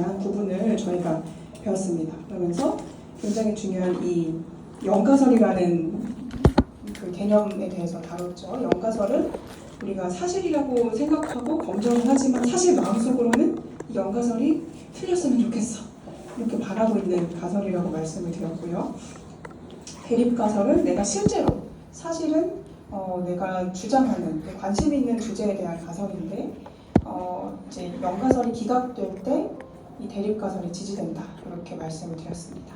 부분을 저희가 배웠습니다. 그러면서 굉장히 중요한 이 연가설이라는 그 개념에 대해서 다뤘죠. 연가설은 우리가 사실이라고 생각하고 검증을 하지만 사실 마음속으로는 이 연가설이 틀렸으면 좋겠어. 이렇게 바라고 있는 가설이라고 말씀을 드렸고요. 대립가설은 내가 실제로 사실은 내가 주장하는 관심 있는 주제에 대한 가설인데 이제 연가설이 기각될 때 이 대립가설이 지지된다 이렇게 말씀을 드렸습니다.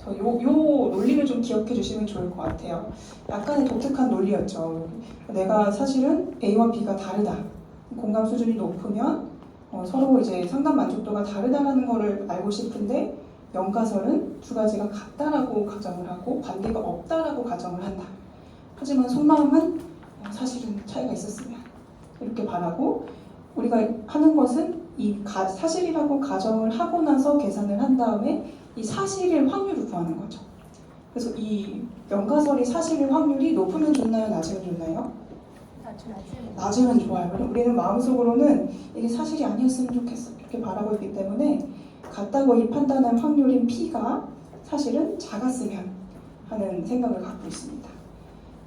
요 논리를 좀 기억해 주시면 좋을 것 같아요. 약간의 독특한 논리였죠. 내가 사실은 A와 B가 다르다. 공감 수준이 높으면 서로 이제 상담 만족도가 다르다라는 것을 알고 싶은데 연가설은 두 가지가 같다라고 가정을 하고 관계가 없다라고 가정을 한다. 하지만 속마음은 사실은 차이가 있었으면 이렇게 바라고 우리가 하는 것은 이 사실이라고 가정을 하고 나서 계산을 한 다음에 이 사실의 확률을 구하는 거죠. 그래서 이 연가설이 사실의 확률이 높으면 좋나요? 낮으면 좋나요? 낮으면 좋아요. 우리는 마음속으로는 이게 사실이 아니었으면 좋겠어 이렇게 바라고 있기 때문에 같다고 이 판단한 확률인 P가 사실은 작았으면 하는 생각을 갖고 있습니다.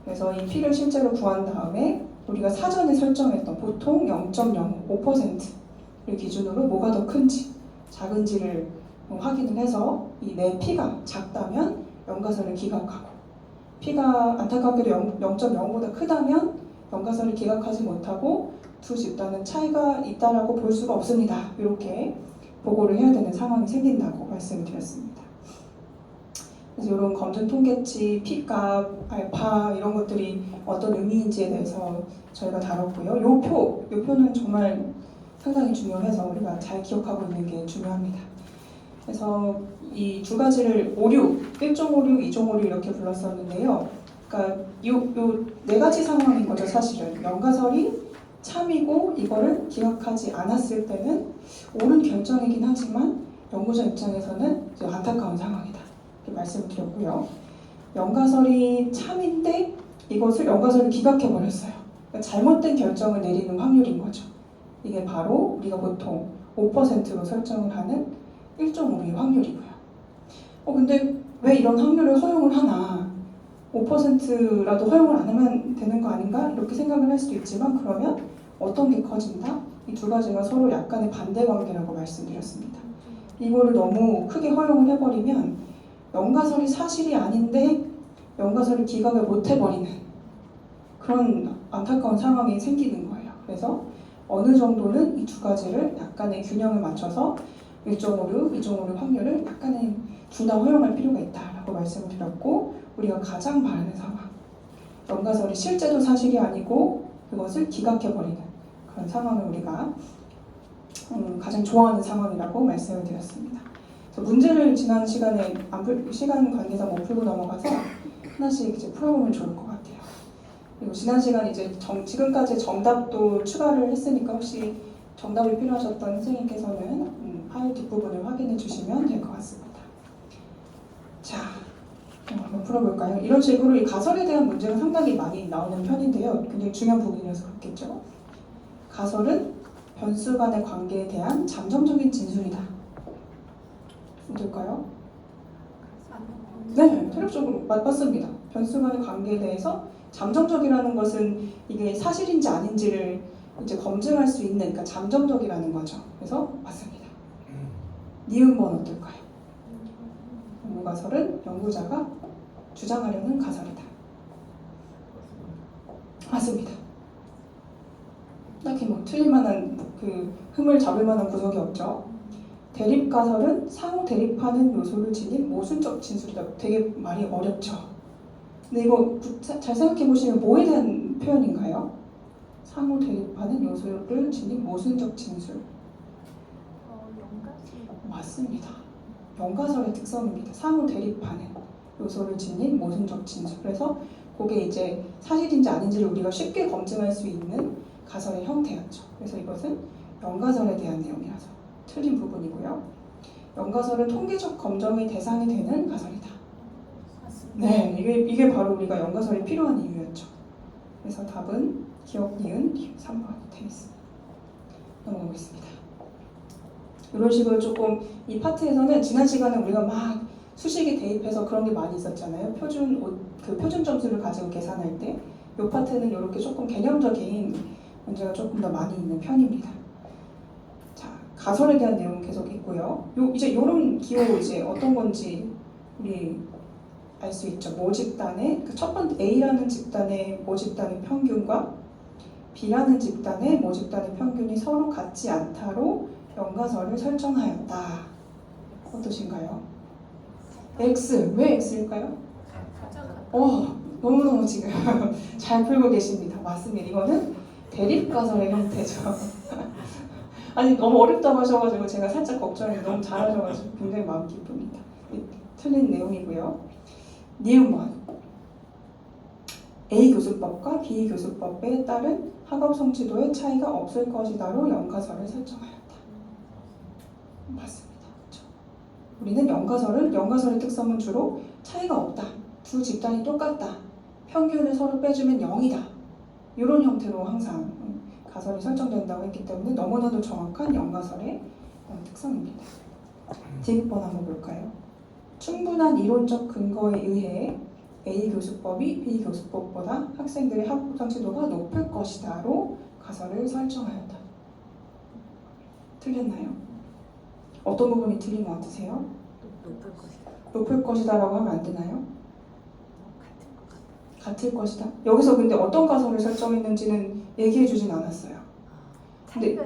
그래서 이 P를 실제로 구한 다음에 우리가 사전에 설정했던 보통 0.05%를 기준으로 뭐가 더 큰지 작은지를 확인을 해서 이 내 P가 작다면 연가설을 기각하고 P가 안타깝게도 0.0보다 크다면 연가설을 기각하지 못하고 두 집단은 차이가 있다라고 볼 수가 없습니다. 이렇게 보고를 해야 되는 상황이 생긴다고 말씀을 드렸습니다. 그래서 이런 검증 통계치, P값, 알파 이런 것들이 어떤 의미인지에 대해서 저희가 다뤘고요. 요 표는 정말 상당히 중요해서 우리가 잘 기억하고 있는 게 중요합니다. 그래서 이 두 가지를 오류, 1종 오류, 2종 오류 이렇게 불렀었는데요. 그러니까 요 네 가지 상황인 거죠, 사실은. 연가설이 참이고 이거를 기각하지 않았을 때는 옳은 결정이긴 하지만 연구자 입장에서는 안타까운 상황이다. 이렇게 말씀을 드렸고요. 연가설이 참인데 이것을 연가설을 기각해버렸어요. 그러니까 잘못된 결정을 내리는 확률인 거죠. 이게 바로 우리가 보통 5%로 설정을 하는 1.5의 확률이고요. 근데 왜 이런 확률을 허용을 하나? 5%라도 허용을 안 하면 되는 거 아닌가? 이렇게 생각을 할 수도 있지만 그러면 어떤 게 커진다? 이 두 가지가 서로 약간의 반대 관계라고 말씀드렸습니다. 이거를 너무 크게 허용을 해버리면 연가설이 사실이 아닌데 연가설을 기각을 못 해버리는 그런 안타까운 상황이 생기는 거예요. 그래서 어느 정도는 이 두 가지를 약간의 균형을 맞춰서 1.56, 2.56 확률을 약간의 둘 다 허용할 필요가 있다라고 말씀을 드렸고 우리가 가장 바라는 상황 연가설이 실제도 사실이 아니고 그것을 기각해버리는 그런 상황을 우리가 가장 좋아하는 상황이라고 말씀을 드렸습니다. 그래서 문제를 지난 시간에 시간 관계상 못 풀고 넘어가서 하나씩 이제 풀어보면 좋을 것 같아요. 그리고 지난 시간 이제 지금까지 정답도 추가를 했으니까 혹시 정답이 필요하셨던 선생님께서는 파일 뒷부분을 확인해 주시면 될 것 같습니다. 자, 한번 풀어볼까요? 이런 식으로 이 가설에 대한 문제가 상당히 많이 나오는 편인데요. 굉장히 중요한 부분이라서 그렇겠죠. 가설은 변수 간의 관계에 대한 잠정적인 진술이다. 어떨까요? 네, 체력적으로 맞습니다. 변수 간의 관계에 대해서 잠정적이라는 것은 이게 사실인지 아닌지를 이제 검증할 수 있는, 그러니까 잠정적이라는 거죠. 그래서 맞습니다. 니은번 어떨까요? 연구가설은 연구자가 주장하려는 가설이다. 맞습니다. 딱히 틀릴 만한 그 흠을 잡을 만한 구석이 없죠. 대립가설은 상호 대립하는 요소를 지닌 모순적 진술이다. 되게 말이 어렵죠. 근데 이거 잘 생각해 보시면 뭐에 대한 표현인가요? 상호 대립하는 요소를 지닌 모순적 진술. 맞습니다. 연가설의 특성입니다. 상호 대립하는 요소를 지닌 모순적 진술. 그래서 그게 이제 사실인지 아닌지를 우리가 쉽게 검증할 수 있는 가설의 형태였죠. 그래서 이것은 연가설에 대한 내용이라서 틀린 부분이고요. 연가설은 통계적 검증의 대상이 되는 가설이다. 네, 이게 바로 우리가 연가설이 필요한 이유였죠. 그래서 답은 기억 니은 3번 되겠습니다. 넘어가겠습니다. 이런 식으로 조금 이 파트에서는 지난 시간에 우리가 막 수식이 대입해서 그런 게 많이 있었잖아요. 표준 점수를 가지고 계산할 때 이 파트는 이렇게 조금 개념적인 문제가 조금 더 많이 있는 편입니다. 자, 가설에 대한 내용은 계속 있고요. 이제 이런 기호 이제 어떤 건지 우리 알 수 있죠. 모집단의 첫 번째 A라는 집단의 모집단의 평균과 B라는 집단의 모집단의 평균이 서로 같지 않다로 연가설을 설정하였다. 어떠신가요? X, 왜 X일까요? 너무너무 지금 잘 풀고 계십니다. 맞습니다. 이거는 대립가설의 형태죠. 아니 너무 어렵다고 하셔가지고 제가 살짝 걱정이 너무 잘하셔가지고 굉장히 마음 기쁩니다. 틀린 내용이고요. 니은번 A 교수법과 B 교수법에 따른 학업 성취도의 차이가 없을 것이다로 연가설을 설정하였다. 맞습니다. 그렇죠? 우리는 연가설의 특성은 주로 차이가 없다. 두 집단이 똑같다. 평균을 서로 빼주면 0이다. 이런 형태로 항상 가설이 설정된다고 했기 때문에 너무나도 정확한 연가설의 특성입니다. 디귿번 한번 볼까요? 충분한 이론적 근거에 의해 A 교수법이 B 교수법보다 학생들의 학업 성취도가 높을 것이다로 가설을 설정하였다. 틀렸나요? 어떤 부분이 틀린 것 같으세요? 높을 것이다라고 하면 안 되나요? 같을 것이다. 여기서 근데 어떤 가설을 설정했는지는 얘기해 주진 않았어요. 근데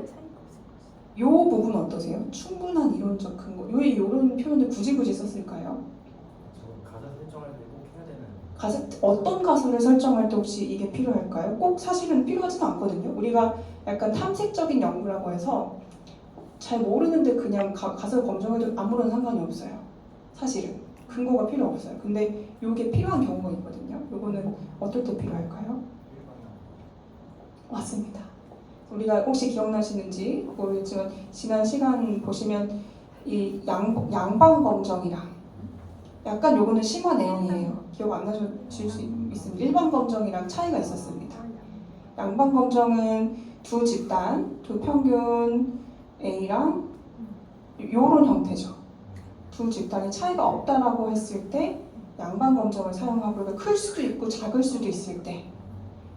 이 부분 어떠세요? 충분한 이론적 근거. 왜 이런 표현을 굳이 썼을까요? 가설 설정할 때 꼭 해야 되는. 어떤 가설을 설정할 때 혹시 이게 필요할까요? 꼭 사실은 필요하지도 않거든요. 우리가 약간 탐색적인 연구라고 해서 잘 모르는데 그냥 가설 검증해도 아무런 상관이 없어요. 사실은 근거가 필요 없어요. 근데 이게 필요한 경우가 있거든요. 이거는 어떨 때 필요할까요? 맞습니다. 우리가 혹시 기억나시는지 모르겠지만 지난 시간 보시면 이 양방 검정이랑 약간 요거는 심화 내용이에요. 기억 안 나실 수 있습니다. 일반 검정이랑 차이가 있었습니다. 양방 검정은 두 집단, 두 평균 A랑 요런 형태죠. 두 집단이 차이가 없다라고 했을 때 양방 검정을 사용하고 클 수도 있고 작을 수도 있을 때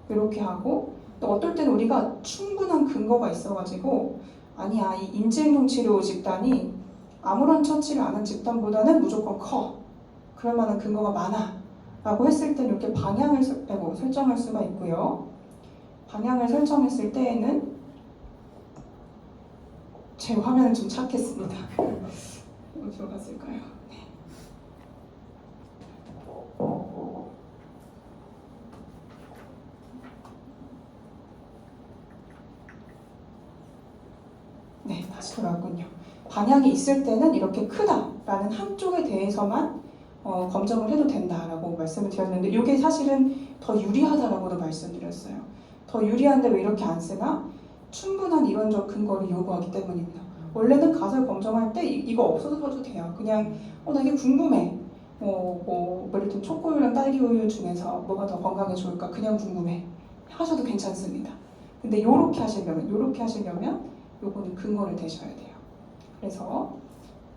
이렇게 하고 또 어떨 때는 우리가 충분한 근거가 있어가지고 아니야 이 인지행동 치료 집단이 아무런 처치를 안 한 집단보다는 무조건 커 그럴 만한 근거가 많아 라고 했을 때는 이렇게 방향을 설정할 수가 있고요. 방향을 설정했을 때에는 제 화면을 좀 찾겠습니다. 어디로 갔을까요? 네, 다시 돌아왔군요. 방향이 있을 때는 이렇게 크다라는 한쪽에 대해서만 검정을 해도 된다라고 말씀을 드렸는데 이게 사실은 더 유리하다라고도 말씀드렸어요. 더 유리한데 왜 이렇게 안 쓰나? 충분한 이론적 근거를 요구하기 때문입니다. 원래는 가설 검정할 때 이거 없어도 돼요. 그냥 나 이게 궁금해. 예를 들면 초코우유랑 딸기우유 중에서 뭐가 더 건강에 좋을까? 그냥 궁금해. 하셔도 괜찮습니다. 근데 요렇게 하시려면 요거는 근거를 대셔야 돼요. 그래서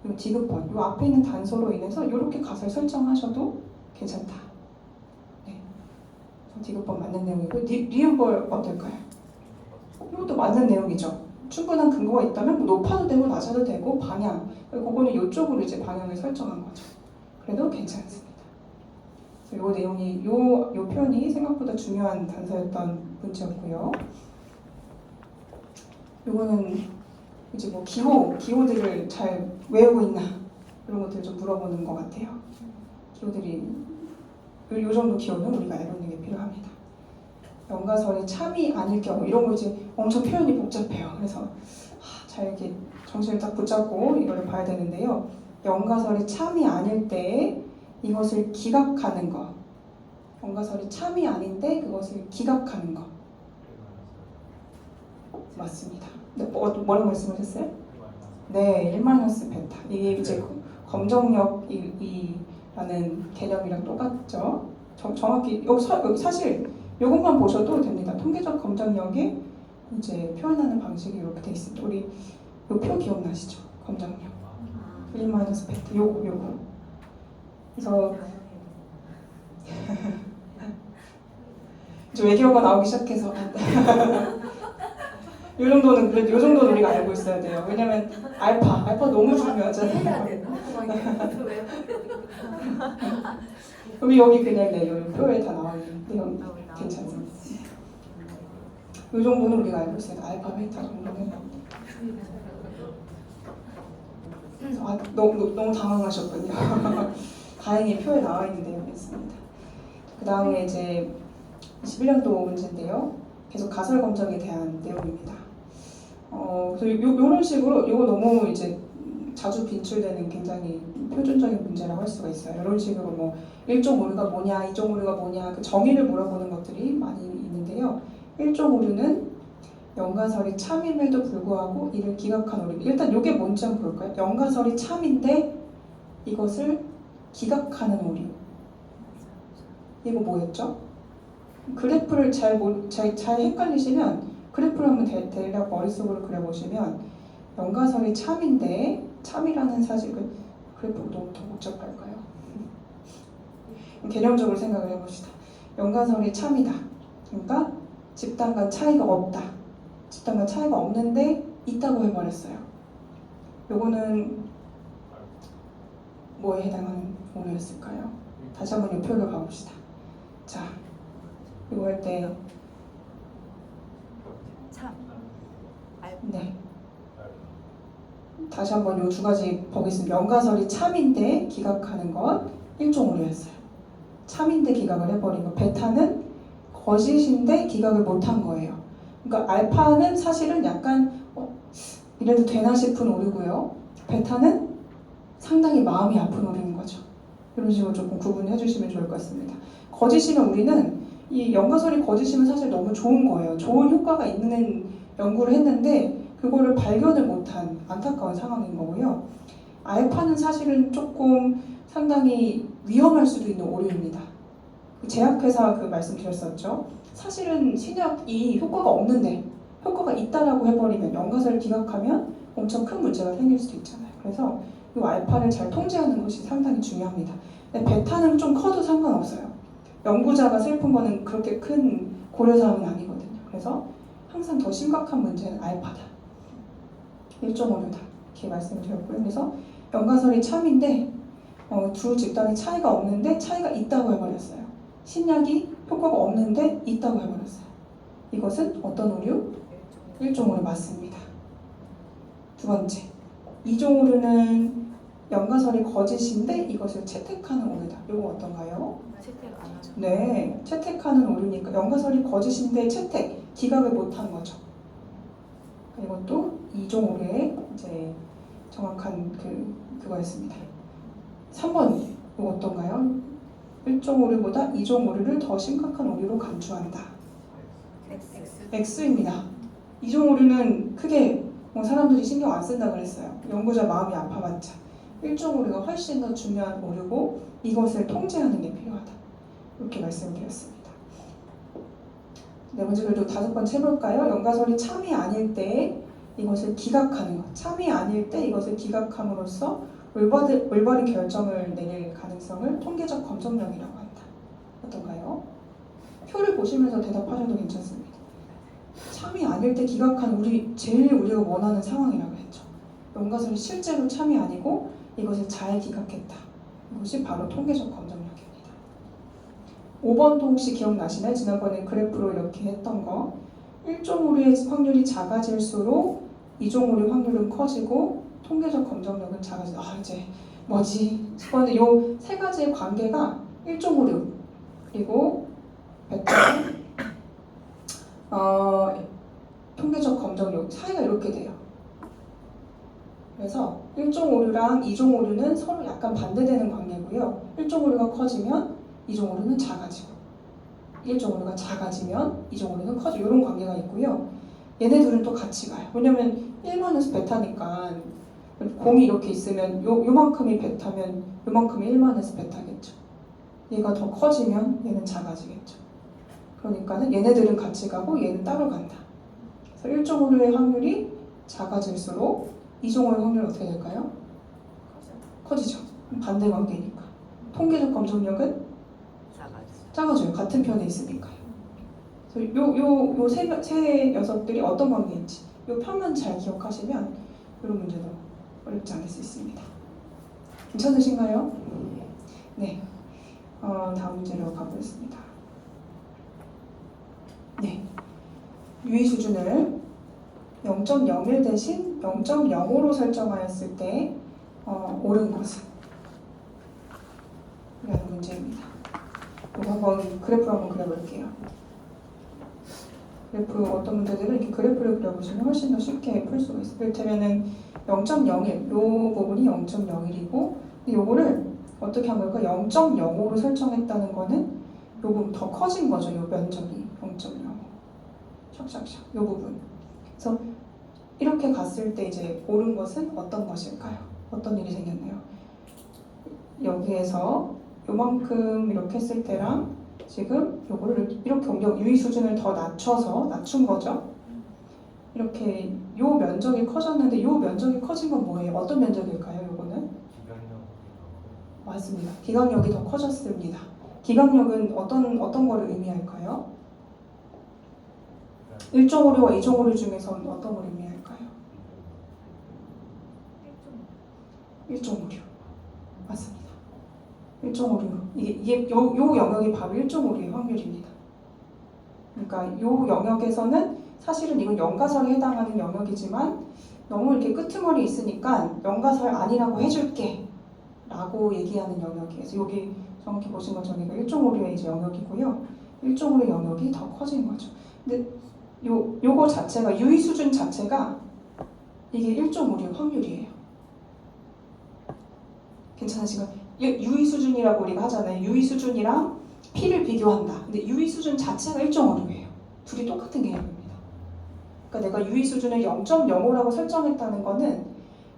요 디귿번, 요 앞에 있는 단서로 인해서 요렇게 가설 설정하셔도 괜찮다. 네, 디귿번 맞는 내용이고 니은벌 어떨까요? 이것도 맞는 내용이죠. 충분한 근거가 있다면 높아도 되고 낮아도 되고 방향, 그거는 이쪽으로 이제 방향을 설정한 거죠. 그래도 괜찮습니다. 그래서 요 내용이 요 표현이 생각보다 중요한 단서였던 문제였고요. 요거는 이제 뭐 기호들을 잘 외우고 있나 이런 것들을 좀 물어보는 것 같아요. 기호들이 요 정도 기호는 우리가 알고 있는 게 필요합니다. 연가설이 참이 아닐 경우 이런 거 이제 엄청 표현이 복잡해요. 그래서 잘 이렇게 정신을 딱 붙잡고 이거를 봐야 되는데요. 연가설이 참이 아닐 때 이것을 기각하는 거. 연가설이 참이 아닌데 그것을 기각하는 거. 맞습니다. 네, 뭐라고 말씀하셨어요? 네, 1-베타. 이게 이제 검정력이라는 개념이랑 똑같죠. 정확히 여기 사실 이것만 보셔도 됩니다. 통계적 검정력에 이제 표현하는 방식이 이렇게 돼 있습니다. 우리 이 표 기억나시죠? 검정력. V 마이너스 베타. 요거. 그래서 이제 외계어가 나오기 시작해서 이 정도는 그래도 이 정도는 우리가 알고 있어야 돼요. 왜냐면 알파 너무 중요하잖아요. 해야 되나? 왜? 그럼 여기 그냥 여기 표에 다 나와 있는 내용 괜찮습니다. 이 정도는 우리가 알고 있어요. 알파, 베타 정도는. 너무 당황하셨군요. 다행히 표에 나와 있는 내용이었습니다. 그 다음에 이제 21년도 문제인데요. 계속 가설 검정에 대한 내용입니다. 그래서 요런 식으로 이거 너무 이제 자주 빈출되는 굉장히 표준적인 문제라고 할 수가 있어요. 이런 식으로 뭐 1종 오류가 뭐냐, 2종 오류가 뭐냐 그 정의를 물어보는 것들이 많이 있는데요. 1종 오류는 연가설이 참임에도 불구하고 이를 기각한 오류. 일단 이게 뭔지 한번 볼까요? 연가설이 참인데 이것을 기각하는 오류. 이거 뭐였죠? 그래프를 잘 헷갈리시면 그래프를 한번 대략 머릿속으로 그려보시면 연가설이 참인데 참이라는 사실을 그래프가 너무 더 복잡할까요? 개념적으로 생각을 해봅시다. 연가설이 참이다. 그러니까 집단 간 차이가 없다. 집단 간 차이가 없는데 있다고 해버렸어요. 요거는 뭐에 해당하는 오류였을까요? 다시 한번 이 표를 봐봅시다. 자, 이거 할 때 참. 네. 다시 한번 이 두 가지 보겠습니다. 연가설이 참인데 기각하는 것 1종 오류였어요. 참인데 기각을 해버린 거. 베타는 거짓인데 기각을 못한 거예요. 그러니까 알파는 사실은 약간 이래도 되나 싶은 오류고요. 베타는 상당히 마음이 아픈 오류인 거죠. 이런 식으로 조금 구분해 주시면 좋을 것 같습니다. 거짓이면 우리는 이 연가설이 거짓이면 사실 너무 좋은 거예요. 좋은 효과가 있는 연구를 했는데 그거를 발견을 못한 안타까운 상황인 거고요. 알파는 사실은 조금 상당히 위험할 수도 있는 오류입니다. 제약회사 그 말씀드렸었죠. 사실은 신약이 효과가 없는데 효과가 있다라고 해버리면 연가설을 기각하면 엄청 큰 문제가 생길 수도 있잖아요. 그래서 이 알파를 잘 통제하는 것이 상당히 중요합니다. 근데 베타는 좀 커도 상관없어요. 연구자가 슬픈 거는 그렇게 큰 고려사항이 아니거든요. 그래서 항상 더 심각한 문제는 알파다. 1.5류다. 이렇게 말씀을 드렸고요. 그래서 연가설이 참인데 두 집단이 차이가 없는데 차이가 있다고 해버렸어요. 신약이 효과가 없는데 있다고 해버렸어요. 이것은 어떤 오류? 1종 오류 맞습니다. 두 번째, 2종 오류는 연가설이 거짓인데 이것을 채택하는 오류다. 이거 어떤가요? 채택 안 하죠. 네, 채택하는 오류니까 연가설이 거짓인데 채택, 기각을 못한 거죠. 이것도 2종 오류의 이제 정확한 그거였습니다. 3번 이거 어떤가요? 1종 오류보다 2종 오류를 더 심각한 오류로 감추한다. X입니다. 2종 오류는 크게 사람들이 신경 안 쓴다 그랬어요. 연구자 마음이 아파봤자 1종 오류가 훨씬 더 중요한 오류고 이것을 통제하는 게 필요하다. 이렇게 말씀을 드렸습니다. 네 번째 그래도 5번째 해볼까요? 연가설이 참이 아닐 때 이것을 기각하는 것. 참이 아닐 때 이것을 기각함으로써 올바른 결정을 내릴 가능성을 통계적 검증력이라고 한다. 어떤가요? 표를 보시면서 대답하셔도 괜찮습니다. 참이 아닐 때 기각한 제일 우리가 원하는 상황이라고 했죠. 연가설이 실제로 참이 아니고 이것을 잘 기각했다. 이것이 바로 통계적 검증력입니다. 5번도 혹시 기억나시나요? 지난번에 그래프로 이렇게 했던 거. 1종 오류의 확률이 작아질수록 2종 오류 확률은 커지고 통계적 검증력은 작아진다. 이제 뭐지 싶었는데 이 세 가지의 관계가 1종 오류 그리고 베타 통계적 검증력 사이가 이렇게 돼요. 그래서 1종 오류랑 2종 오류는 서로 약간 반대되는 관계고요. 1종 오류가 커지면 2종 오류는 작아지고 1종 오류가 작아지면 2종 오류는 커지고 이런 관계가 있고요. 얘네들은 또 같이 가요. 왜냐면 1마이너스 베타니까 공이 이렇게 있으면 요만큼이 베타면 요만큼이 1마이너스 베타겠죠. 얘가 더 커지면 얘는 작아지겠죠. 그러니까는 얘네들은 같이 가고 얘는 따로 간다. 그래서 1종 오류의 확률이 작아질수록 이종호의 확률 어떻게 될까요? 커지죠. 반대 관계니까. 통계적 검정력은 작아져요. 같은 편에 있으니까요. 그래서 세 녀석들이 어떤 관계인지 요 편만 잘 기억하시면 이런 문제도 어렵지 않을 수 있습니다. 괜찮으신가요? 네. 다음 문제로 가보겠습니다. 네. 유의 수준을 0.01 대신 0.05로 설정하였을 때 옳은 것은? 라는 문제입니다. 이거 한번 그래프로 한번 그려볼게요. 그래프 어떤 문제들은 이렇게 그래프를 그려보시면 훨씬 더 쉽게 풀 수가 있어요. 이를테면은 0.01, 요 부분이 0.01이고 요거를 어떻게 한 걸까? 0.05로 설정했다는 거는 요 부분 더 커진 거죠. 요 면적이 0.05. 샥샥샥 요 부분. 그래서 이렇게 갔을 때 이제 옳은 것은 어떤 것일까요? 어떤 일이 생겼나요? 여기에서 요만큼 이렇게 했을 때랑 지금 요거를 이렇게 옮겨 유의 수준을 더 낮춘 거죠. 이렇게 요 면적이 커졌는데 요 면적이 커진 건 뭐예요? 어떤 면적일까요? 요거는? 맞습니다. 기강력이 더 커졌습니다. 기강력은 어떤 거를 의미할까요? 1.56와 2.56 중에서 어떤 걸 의미할까요? 1.56 맞습니다. 1.56 이게 요 영역이 바로 1.56의 확률입니다. 그러니까 요 영역에서는 사실은 이건 연가설에 해당하는 영역이지만 너무 이렇게 끄트머리 있으니까 연가설 아니라고 해줄게 라고 얘기하는 영역이에요. 그래서 여기 정확히 보신 것처럼 이거 1.56의 이제 영역이고요. 1.56의 영역이 더 커진 거죠. 근데 요거 자체가 유의 수준 자체가 이게 1.56의 확률이에요. 괜찮으신가요? 유의 수준이라고 우리가 하잖아요. 유의 수준이랑 P를 비교한다. 근데 유의 수준 자체가 1.56이에요. 둘이 똑같은 개념입니다. 그러니까 내가 유의 수준을 0.05라고 설정했다는 거는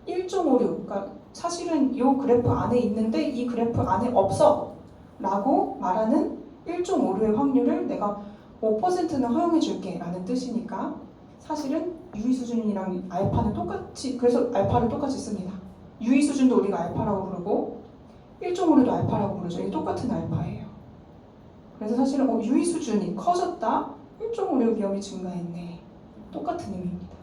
1.56, 그러니까 사실은 이 그래프 안에 있는데 이 그래프 안에 없어 라고 말하는 1.56의 확률을 내가 5%는 허용해 줄게 라는 뜻이니까 사실은 유의 수준이랑 알파는 똑같이, 그래서 알파를 똑같이 씁니다. 유의 수준도 우리가 알파라고 부르고 1.5도 알파라고 부르죠. 이게 똑같은 알파예요. 그래서 사실은 유의 수준이 커졌다, 1.56 위험이 증가했네. 똑같은 의미입니다.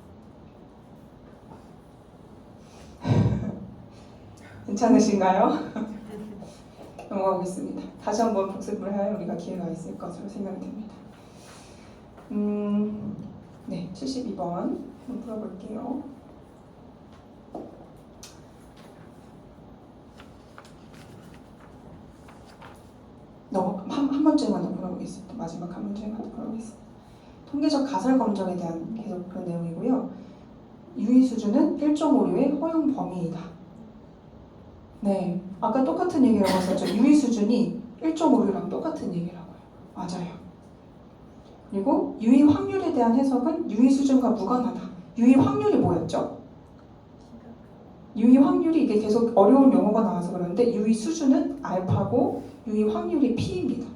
괜찮으신가요? 넘어가 보겠습니다. 다시 한번 복습을 할 우리가 기회가 있을 것으로 생각이 됩니다. 네, 72번 한번 풀어볼게요. 한 문제만 더 풀어보겠습니다. 마지막 한 문제만 더 풀어보겠습니다. 통계적 가설 검정에 대한 계속 그런 내용이고요. 유의 수준은 1.56의 허용 범위이다. 네, 아까 똑같은 얘기라고 했었죠. 유의 수준이 1.56랑 똑같은 얘기라고요. 맞아요. 그리고 유의 확률에 대한 해석은 유의 수준과 무관하다. 유의 확률이 뭐였죠? 유의 확률이 이게 계속 어려운 용어가 나와서 그러는데 유의 수준은 알파고 유의 확률이 P입니다.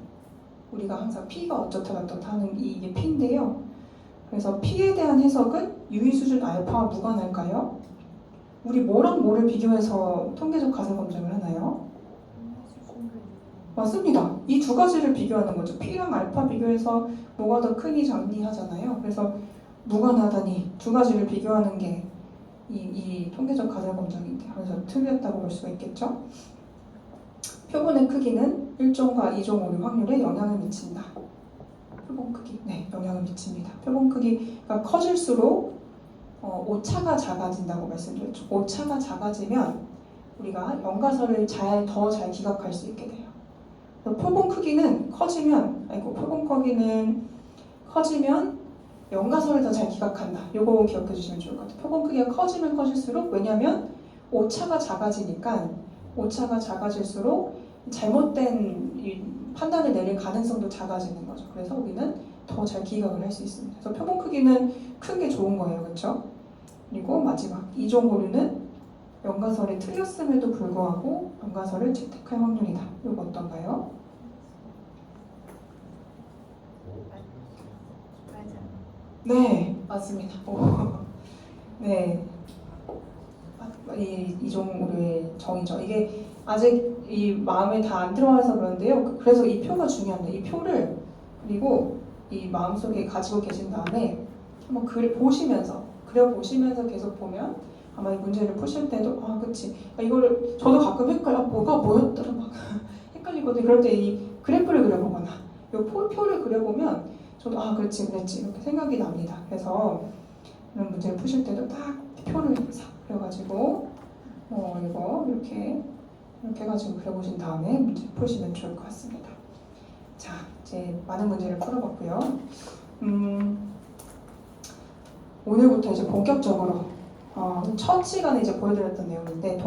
우리가 항상 P가 어쩌다 하는 이게 P인데요. 그래서 P에 대한 해석은 유의 수준 알파와 무관할까요? 우리 뭐랑 뭐를 비교해서 통계적 가설 검증을 하나요? 맞습니다. 이 두 가지를 비교하는 거죠. P랑 알파 비교해서 뭐가 더 크니 작니 하잖아요. 그래서 무관하다니 두 가지를 비교하는 게 이 통계적 가설 검증인데 그래서 틀렸다고 볼 수가 있겠죠. 표본의 크기는 1종과 2종 오류 확률에 영향을 미친다. 표본 크기, 네, 영향을 미칩니다. 표본 크기가 커질수록 오차가 작아진다고 말씀드렸죠. 오차가 작아지면 우리가 연가설을 더 잘 기각할 수 있게 돼요. 표본 크기는 커지면 연가설을 더 잘 기각한다. 요거 기억해 주시면 좋을 것 같아요. 표본 크기가 커지면 커질수록, 왜냐하면 오차가 작아질수록 잘못된 이 판단을 내릴 가능성도 작아지는 거죠. 그래서 우리는 더 잘 기각을 할 수 있습니다. 그래서 표본 크기는 큰 게 좋은 거예요. 그렇죠? 그리고 마지막 이종 오류는 연가설이 틀렸음에도 불구하고 연가설을 채택할 확률이다. 이거 어떤가요? 네, 맞습니다. 네, 이종우의 정의죠. 이게 아직 이 마음에 다 안 들어와서 그런데요. 그래서 이 표가 중요합니다. 이 표를 그리고 이 마음속에 가지고 계신 다음에 한번 그려보시면서 계속 보면 아마 이 문제를 푸실 때도 아 그치 이거를 저도 가끔 헷갈려 뭐가 뭐였더라 막 헷갈리거든요. 그럴 때 이 그래프를 그려보거나 이 표를 그려보면 저도 아 그렇지 이렇게 생각이 납니다. 그래서 이런 문제를 푸실 때도 딱 표를 싹 그려가지고 이거 이렇게 해가지고 그려보신 다음에 문제 푸시면 좋을 것 같습니다. 자 이제 많은 문제를 풀어봤고요. 오늘부터 이제 본격적으로 첫 시간에 이제 보여드렸던 내용인데